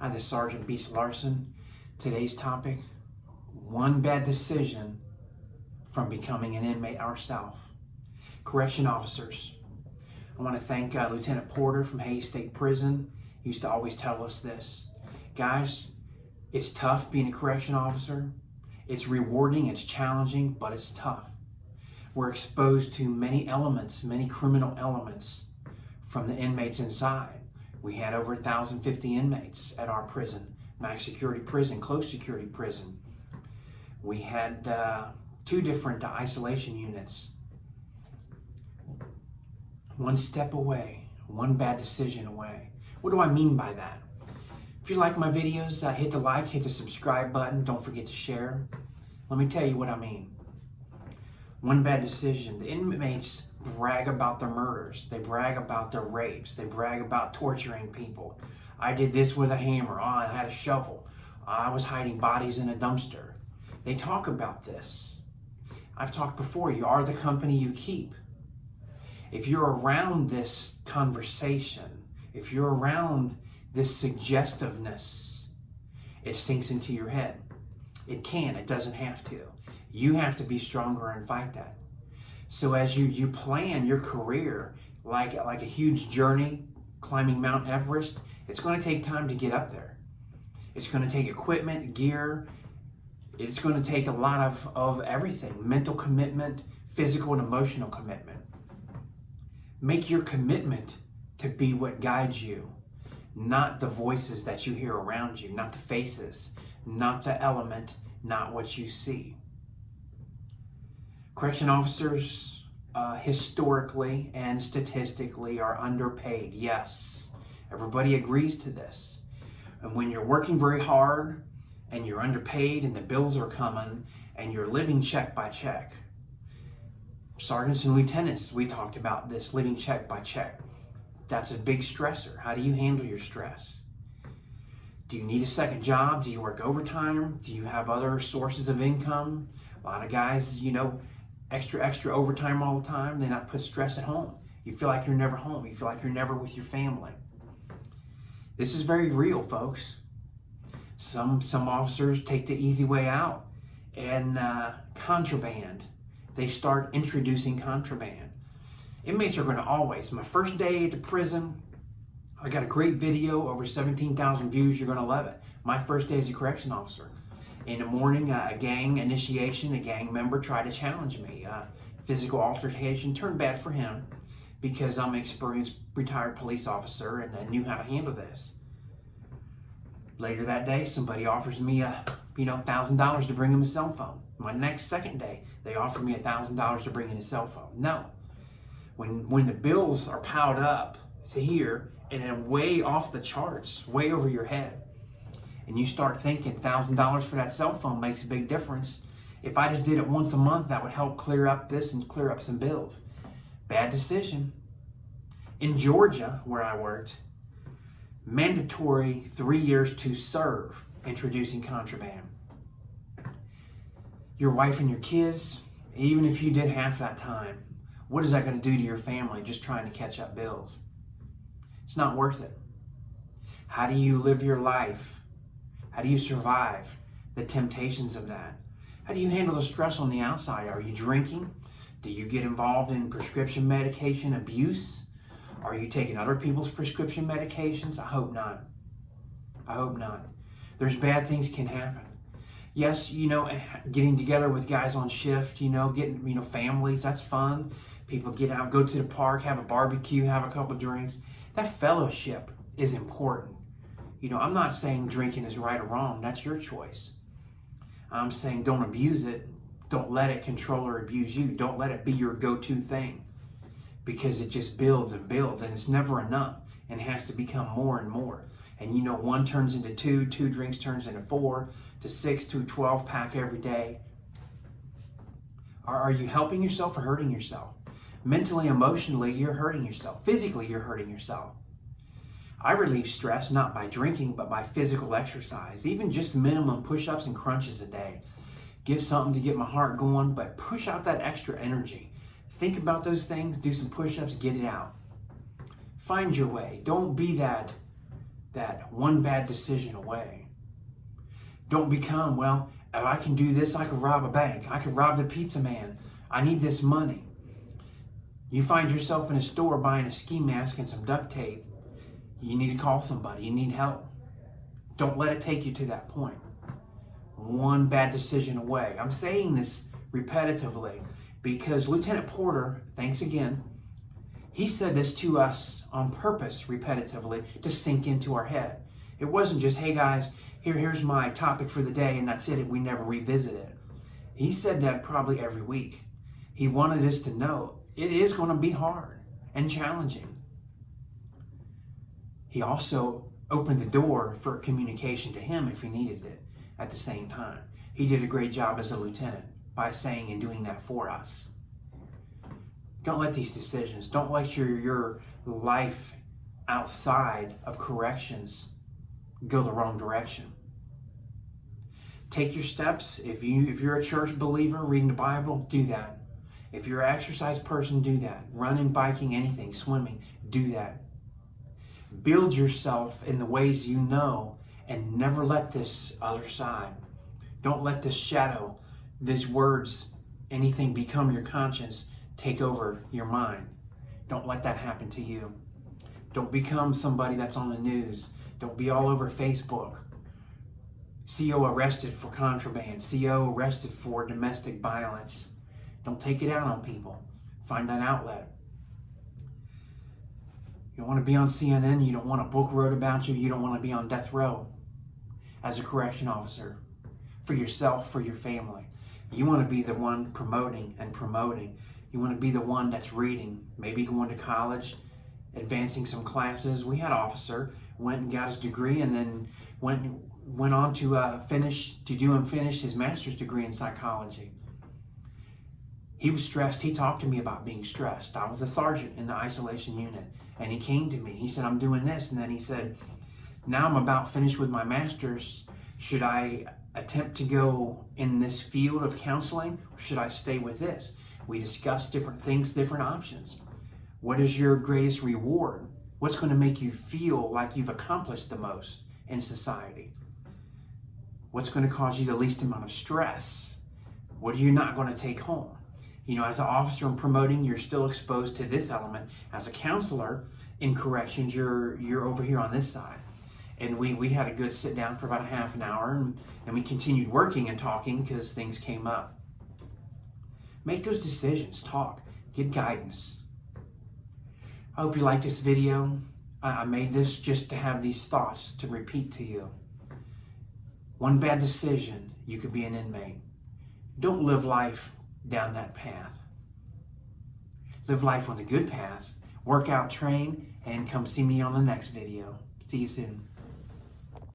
Hi, this is Sergeant Beast Larson. Today's topic, one bad decision from becoming an inmate ourselves. Correction officers. I want to thank Lieutenant Porter from Hayes State Prison. He used to always tell us this. Guys, it's tough being a correction officer. It's rewarding, it's challenging, but it's tough. We're exposed to many elements, many criminal elements from the inmates inside. We had over 1,050 inmates at our prison, max security prison, close security prison. We had 2 different isolation units. One step away, one bad decision away. What do I mean by that? If you like my videos, hit the like, hit the subscribe button. Don't forget to share. Let me tell you what I mean. One bad decision. The inmates brag about their murders. They brag about their rapes. They brag about torturing people. I did this with a hammer. Oh, I had a shovel. I was hiding bodies in a dumpster. They talk about this. I've talked before. You are the company you keep. If you're around this conversation, if you're around this suggestiveness, it sinks into your head. It can. It doesn't have to. You have to be stronger and fight that. So as you plan your career like a huge journey, climbing Mount Everest, it's going to take time to get up there. It's going to take equipment, gear. It's going to take a lot of everything. Mental commitment, physical and emotional commitment. Make your commitment to be what guides you, not the voices that you hear around you, not the faces, not the element, not what you see. Correction officers, historically and statistically, are underpaid. Yes, everybody agrees to this. And when you're working very hard and you're underpaid and the bills are coming and you're living check by check, sergeants and lieutenants, we talked about this, living check by check. That's a big stressor. How do you handle your stress? Do you need a second job? Do you work overtime? Do you have other sources of income? A lot of guys, extra overtime all the time. They not put stress at home. You feel like you're never home. You feel like you're never with your family. This is very real, folks. Some officers take the easy way out and contraband. They start introducing contraband. Inmates are going to always. My first day at the prison, I got a great video, over 17,000 views. You're going to love it. My first day as a correction officer. In the morning, a gang initiation, a gang member tried to challenge me. Physical altercation turned bad for him because I'm an experienced retired police officer and I knew how to handle this. Later that day, somebody offers me $1,000 to bring him a cell phone. My second day, they offered me $1,000 to bring in a cell phone. No. When the bills are piled up to here and then way off the charts, way over your head, and you start thinking $1,000 for that cell phone makes a big difference. If I just did it once a month, that would help clear up this and clear up some bills. Bad decision. In Georgia, where I worked, mandatory 3 years to serve introducing contraband. Your wife and your kids, even if you did half that time, what is that going to do to your family just trying to catch up bills? It's not worth it. How do you live your life? How do you survive the temptations of that? How do you handle the stress on the outside? Are you drinking? Do you get involved in prescription medication abuse? Are you taking other people's prescription medications? I hope not. I hope not. There's bad things can happen. Yes, getting together with guys on shift, getting, families, that's fun. People get out, go to the park, have a barbecue, have a couple drinks. That fellowship is important. I'm not saying drinking is right or wrong. That's your choice. I'm saying don't abuse it. Don't let it control or abuse you. Don't let it be your go-to thing because it just builds and builds and it's never enough and has to become more and more. And 1 turns into 2, 2 drinks turns into 4, to 6, to 12 pack every day. Are you helping yourself or hurting yourself? Mentally, emotionally, you're hurting yourself. Physically, you're hurting yourself. I relieve stress not by drinking, but by physical exercise. Even just minimum push-ups and crunches a day. Give something to get my heart going, but push out that extra energy. Think about those things, do some push-ups, get it out. Find your way. Don't be that that one bad decision away. Don't become, well, if I can do this, I could rob a bank. I could rob the pizza man. I need this money. You find yourself in a store buying a ski mask and some duct tape. You need to call somebody. You need help. Don't let it take you to that point. One bad decision away. I'm saying this repetitively because Lieutenant Porter, thanks again, he said this to us on purpose repetitively to sink into our head. It wasn't just, hey guys, here's my topic for the day and that's it. We never revisit it. He said that probably every week. He wanted us to know it is going to be hard and challenging. He also opened the door for communication to him if he needed it at the same time. He did a great job as a lieutenant by saying and doing that for us. Don't let these decisions, don't let your life outside of corrections go the wrong direction. Take your steps. If you're a church believer, reading the Bible, do that. If you're an exercise person, do that. Running, biking, anything, swimming, do that. Build yourself in the ways you know and never let this other side, don't let this shadow, these words, anything become your conscience, take over your mind. Don't let that happen to you. Don't become somebody that's on the news. Don't be all over Facebook. CO arrested for contraband. CO arrested for domestic violence. Don't take it out on people. Find an outlet. You don't want to be on CNN. You don't want a book wrote about you. You don't want to be on death row as a correction officer for yourself, for your family. You want to be the one promoting and promoting. You want to be the one that's reading, maybe going to college, advancing some classes. We had an officer, went and got his degree and then went on to finish his master's degree in psychology. He was stressed. He talked to me about being stressed. I was a sergeant in the isolation unit, and he came to me. He said, I'm doing this. And then he said, now I'm about finished with my master's. Should I attempt to go in this field of counseling, or should I stay with this? We discussed different things, different options. What is your greatest reward? What's going to make you feel like you've accomplished the most in society? What's going to cause you the least amount of stress? What are you not going to take home? You know, as an officer in promoting, you're still exposed to this element. As a counselor in corrections, you're over here on this side. And we had a good sit down for about a half an hour, and we continued working and talking because things came up. Make those decisions, talk, get guidance. I hope you liked this video. I made this just to have these thoughts to repeat to you. One bad decision, you could be an inmate. Don't live life down that path. Live life on the good path. Work out, train, and come see me on the next video. See you soon.